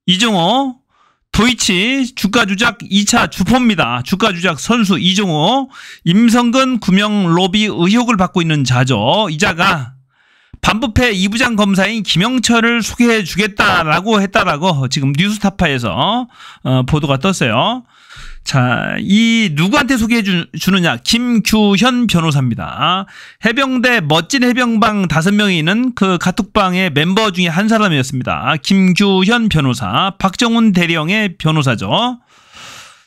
이종호, 도이치 주가 조작 2차 주포입니다. 주가 조작 선수 이종호, 임성근 구명 로비 의혹을 받고 있는 자죠. 이 자가 반부패 2부장 검사인 김영철을 소개해 주겠다라고 했다라고 지금 뉴스타파에서 보도가 떴어요. 자, 이 누구한테 소개해 주느냐? 김규현 변호사입니다. 해병대 멋진 해병방 5명이 있는 그 카톡방의 멤버 중에 한 사람이었습니다. 김규현 변호사, 박정훈 대령의 변호사죠.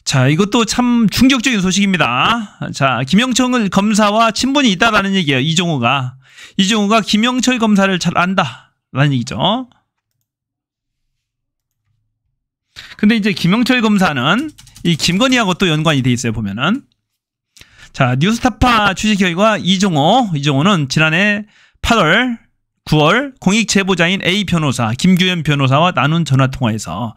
자, 이것도 참 충격적인 소식입니다. 자, 김영철 검사와 친분이 있다라는 얘기예요. 이종호가 김영철 검사를 잘 안다라는 얘기죠. 근데 이제 김영철 검사는 이 김건희하고 또 연관이 돼 있어요, 보면은. 자, 뉴스타파 취재 결과 이종호는 지난해 8월, 9월 공익 제보자인 A 변호사, 김규현 변호사와 나눈 전화통화에서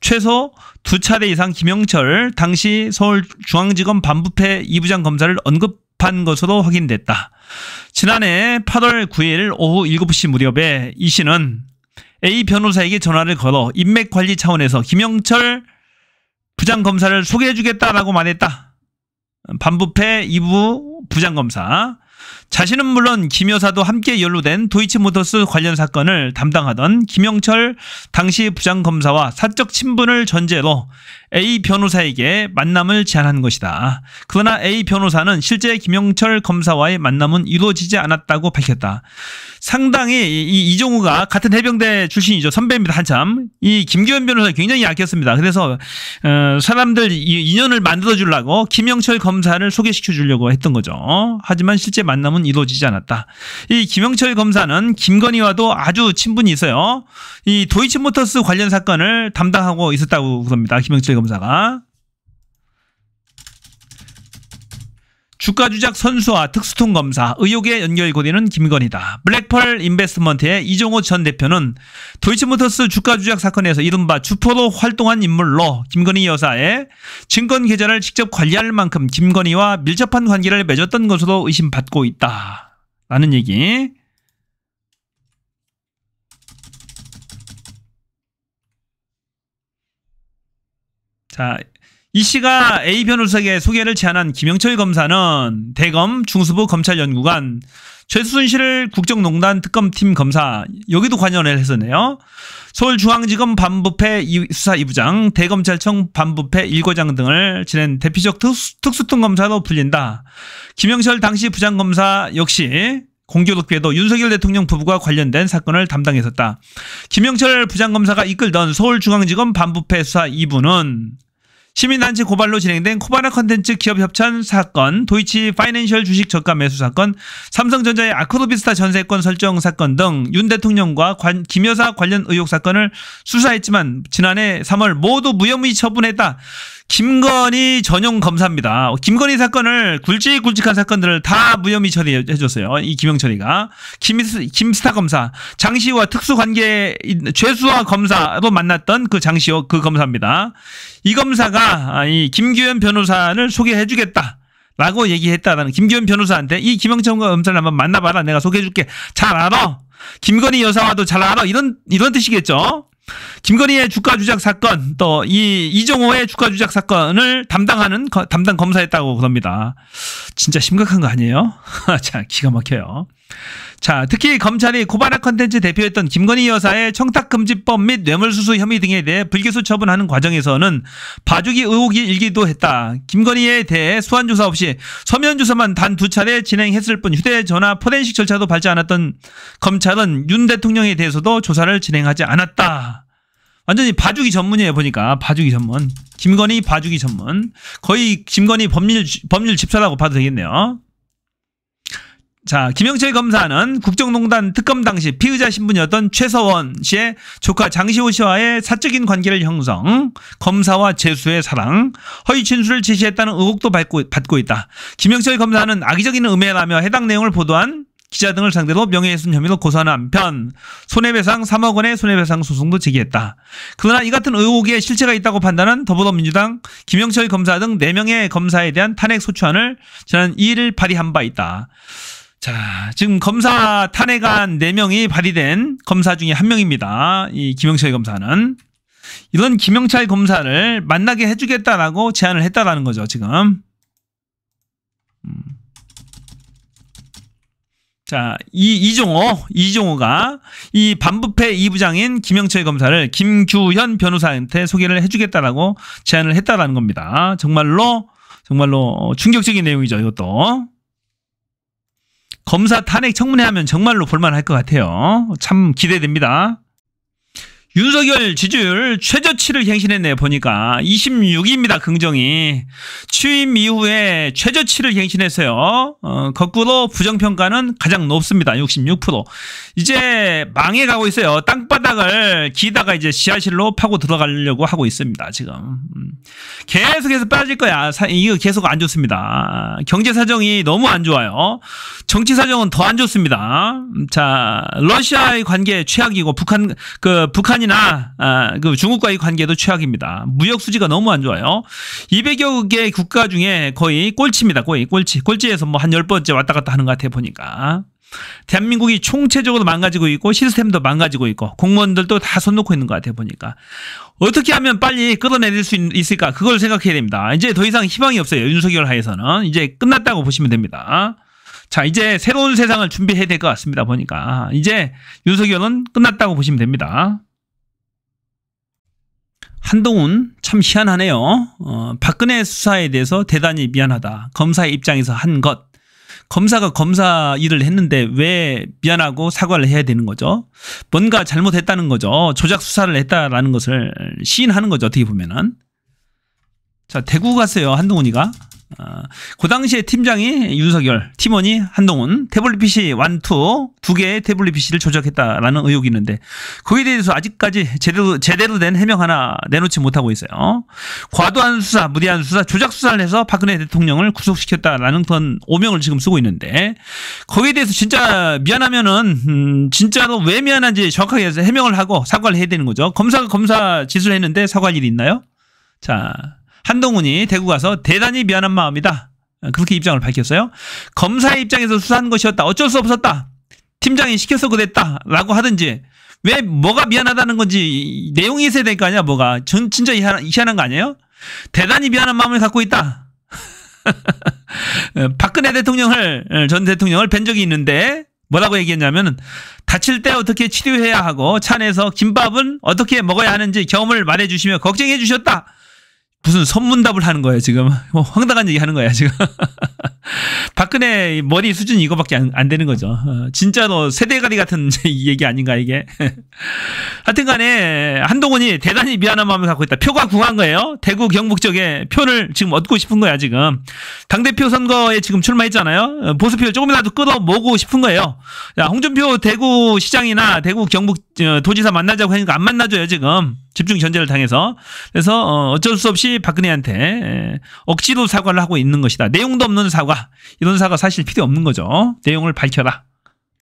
최소 2차례 이상 김영철 당시 서울중앙지검 반부패 2부장 검사를 언급한 것으로 확인됐다. 지난해 8월 9일 오후 7시 무렵에 이 씨는 A 변호사에게 전화를 걸어 인맥 관리 차원에서 김영철 부장검사를 소개해주겠다라고 말했다. 반부패 2부 부장검사. 자신은 물론 김 여사도 함께 연루된 도이치모터스 관련 사건을 담당하던 김영철 당시 부장검사와 사적 친분을 전제로 A 변호사에게 만남을 제안한 것이다. 그러나 A 변호사는 실제 김영철 검사와의 만남은 이루어지지 않았다고 밝혔다. 상당히 이종호가 같은 해병대 출신이죠. 선배입니다. 한참. 이 김규현 변호사 굉장히 약했습니다. 그래서 사람들 인연을 만들어 주려고 김영철 검사를 소개시켜 주려고 했던 거죠. 하지만 실제 만남은 이루어지지 않았다. 이 김영철 검사는 김건희와도 아주 친분이 있어요. 이 도이치모터스 관련 사건을 담당하고 있었다고 그럽니다. 김영철 검사가. 주가 조작 선수와 특수통 검사 의혹의 연결고리는 김건희다. 블랙펄 인베스트먼트의 이종호 전 대표는 도이치모터스 주가 조작 사건에서 이른바 주포로 활동한 인물로 김건희 여사의 증권 계좌를 직접 관리할 만큼 김건희와 밀접한 관계를 맺었던 것으로 의심받고 있다. 라는 얘기. 자, 이 씨가 A 변호사에게 소개를 제안한 김영철 검사는 대검 중수부 검찰연구관, 최순실 국정농단 특검팀 검사, 여기도 관여를 했었네요. 서울중앙지검 반부패 수사 2부장, 대검찰청 반부패 1과장 등을 지낸 대표적 특수통 검사로 불린다. 김영철 당시 부장검사 역시 공교롭게도 윤석열 대통령 부부가 관련된 사건을 담당했었다. 김영철 부장검사가 이끌던 서울중앙지검 반부패 수사 2부는 시민단체 고발로 진행된 코바나 컨텐츠 기업 협찬 사건, 도이치 파이낸셜 주식 저가 매수 사건, 삼성전자의 아크로비스타 전세권 설정 사건 등 윤 대통령과 김 여사 관련 의혹 사건을 수사했지만 지난해 3월 모두 무혐의 처분했다. 김건희 전용 검사입니다. 김건희 사건을 굵직굵직한 사건들을 다 무혐의 처리해줬어요. 이 김영철이가. 김스타 검사, 장시호와 특수관계 죄수와 검사로 만났던 그 장시호 그 검사입니다. 이 검사가 이 김규현 변호사를 소개해주겠다 라고 얘기했다라는, 김규현 변호사한테 이 김영철 검사를 한번 만나봐라, 내가 소개해줄게, 잘 알아, 김건희 여사와도 잘 알아, 이런 뜻이겠죠. 김건희의 주가 조작 사건, 또 이종호의 주가 조작 사건을 담당 검사였다고 그럽니다. 진짜 심각한 거 아니에요? 자, 기가 막혀요. 자, 특히 검찰이 코바나 컨텐츠 대표였던 김건희 여사의 청탁금지법 및 뇌물수수 혐의 등에 대해 불기소 처분하는 과정에서는 봐주기 의혹이 일기도 했다. 김건희에 대해 소환조사 없이 서면조사만 단 2차례 진행했을 뿐 휴대전화 포렌식 절차도 밟지 않았던 검찰은 윤 대통령에 대해서도 조사를 진행하지 않았다. 완전히 봐주기 전문이에요. 보니까 봐주기 전문. 김건희 봐주기 전문. 거의 김건희 법률 집사라고 봐도 되겠네요. 자, 김영철 검사는 국정농단 특검 당시 피의자 신분이었던 최서원 씨의 조카 장시호 씨와의 사적인 관계를 형성, 검사와 죄수의 사랑, 허위 진술을 제시했다는 의혹도 받고 있다. 김영철 검사는 악의적인 음해라며 해당 내용을 보도한 기자 등을 상대로 명예훼손 혐의로 고소하는 한편 손해배상 3억 원의 손해배상 소송도 제기했다. 그러나 이 같은 의혹에 실체가 있다고 판단한 더불어민주당 김영철 검사 등 4명의 검사에 대한 탄핵 소추안을 지난 2일 발의한 바 있다. 자, 지금 검사 탄핵안 4명이 발의된 검사 중에 한 명입니다. 이 김영철 검사는. 이런 김영철 검사를 만나게 해주겠다라고 제안을 했다라는 거죠, 지금. 자, 이종호가 이 반부패 2부장인 김영철 검사를 김규현 변호사한테 소개를 해주겠다라고 제안을 했다라는 겁니다. 정말로 충격적인 내용이죠, 이것도. 검사 탄핵 청문회 하면 정말로 볼만할 것 같아요. 참 기대됩니다. 윤석열 지지율 최저치를 갱신했네요. 보니까 26입니다. 긍정이. 취임 이후에 최저치를 갱신했어요. 거꾸로 부정평가는 가장 높습니다. 66%. 이제 망해가고 있어요. 땅바닥을 기다가 이제 지하실로 파고 들어가려고 하고 있습니다. 지금. 계속해서 빠질 거야. 이거 계속 안 좋습니다. 경제 사정이 너무 안 좋아요. 정치 사정은 더 안 좋습니다. 자, 러시아의 관계 최악이고 북한이나 그 중국과의 관계도 최악입니다. 무역 수지가 너무 안 좋아요. 200여 개 국가 중에 거의 꼴찌입니다. 거의 꼴찌에서 뭐 한 10번째 왔다 갔다 하는 것 같아요. 보니까. 대한민국이 총체적으로 망가지고 있고 시스템도 망가지고 있고 공무원들도 다 손 놓고 있는 것 같아요. 보니까. 어떻게 하면 빨리 끌어내릴 수 있을까? 그걸 생각해야 됩니다. 이제 더 이상 희망이 없어요. 윤석열 하에서는. 이제 끝났다고 보시면 됩니다. 자, 이제 새로운 세상을 준비해야 될 것 같습니다. 보니까. 이제 윤석열은 끝났다고 보시면 됩니다. 한동훈 참 희한하네요. 박근혜 수사에 대해서 대단히 미안하다. 검사의 입장에서 한 것. 검사가 검사 일을 했는데 왜 미안하고 사과를 해야 되는 거죠? 뭔가 잘못했다는 거죠. 조작 수사를 했다라는 것을 시인하는 거죠. 어떻게 보면은. 자, 대구 갔어요. 한동훈이가. 그 당시에 팀장이 윤석열, 팀원이 한동훈, 태블릿 PC 1, 2 두 개의 태블릿 PC를 조작했다라는 의혹이 있는데 거기에 대해서 아직까지 제대로 된 해명 하나 내놓지 못하고 있어요. 과도한 수사, 무리한 수사, 조작 수사를 해서 박근혜 대통령을 구속시켰다라는 그런 오명을 지금 쓰고 있는데 거기에 대해서 진짜 미안하면은 진짜로 왜 미안한지 정확하게 해서 해명을 하고 사과를 해야 되는 거죠. 검사가 검사 짓을 했는데 사과할 일이 있나요? 자, 한동훈이 대구 가서 대단히 미안한 마음이다. 그렇게 입장을 밝혔어요. 검사의 입장에서 수사한 것이었다. 어쩔 수 없었다. 팀장이 시켜서 그랬다. 라고 하든지 왜 뭐가 미안하다는 건지 내용이 있어야 될 거 아니야. 뭐가. 진짜 희한한 거 아니에요? 대단히 미안한 마음을 갖고 있다. 박근혜 전 대통령을 뵌 적이 있는데 뭐라고 얘기했냐면 다칠 때 어떻게 치료해야 하고 차 안에서 김밥은 어떻게 먹어야 하는지 경험을 말해주시며 걱정해 주셨다. 무슨 선문답을 하는 거예요, 지금. 황당한 얘기 하는 거야, 지금. 박근혜 머리 수준이 이거밖에 안 되는 거죠. 진짜로 세대가리 같은 얘기 아닌가, 이게. 하여튼 간에 한동훈이 대단히 미안한 마음을 갖고 있다. 표가 궁한 거예요. 대구 경북 쪽에 표를 지금 얻고 싶은 거야, 지금. 당대표 선거에 지금 출마했잖아요. 보수표 조금이라도 끌어모으고 싶은 거예요. 야, 홍준표 대구 시장이나 대구 경북 도지사 만나자고 하니까 안 만나줘요, 지금. 집중 견제를 당해서. 그래서 어쩔 수 없이 박근혜한테 억지로 사과를 하고 있는 것이다. 내용도 없는 사과. 이런 사과 사실 필요 없는 거죠. 내용을 밝혀라.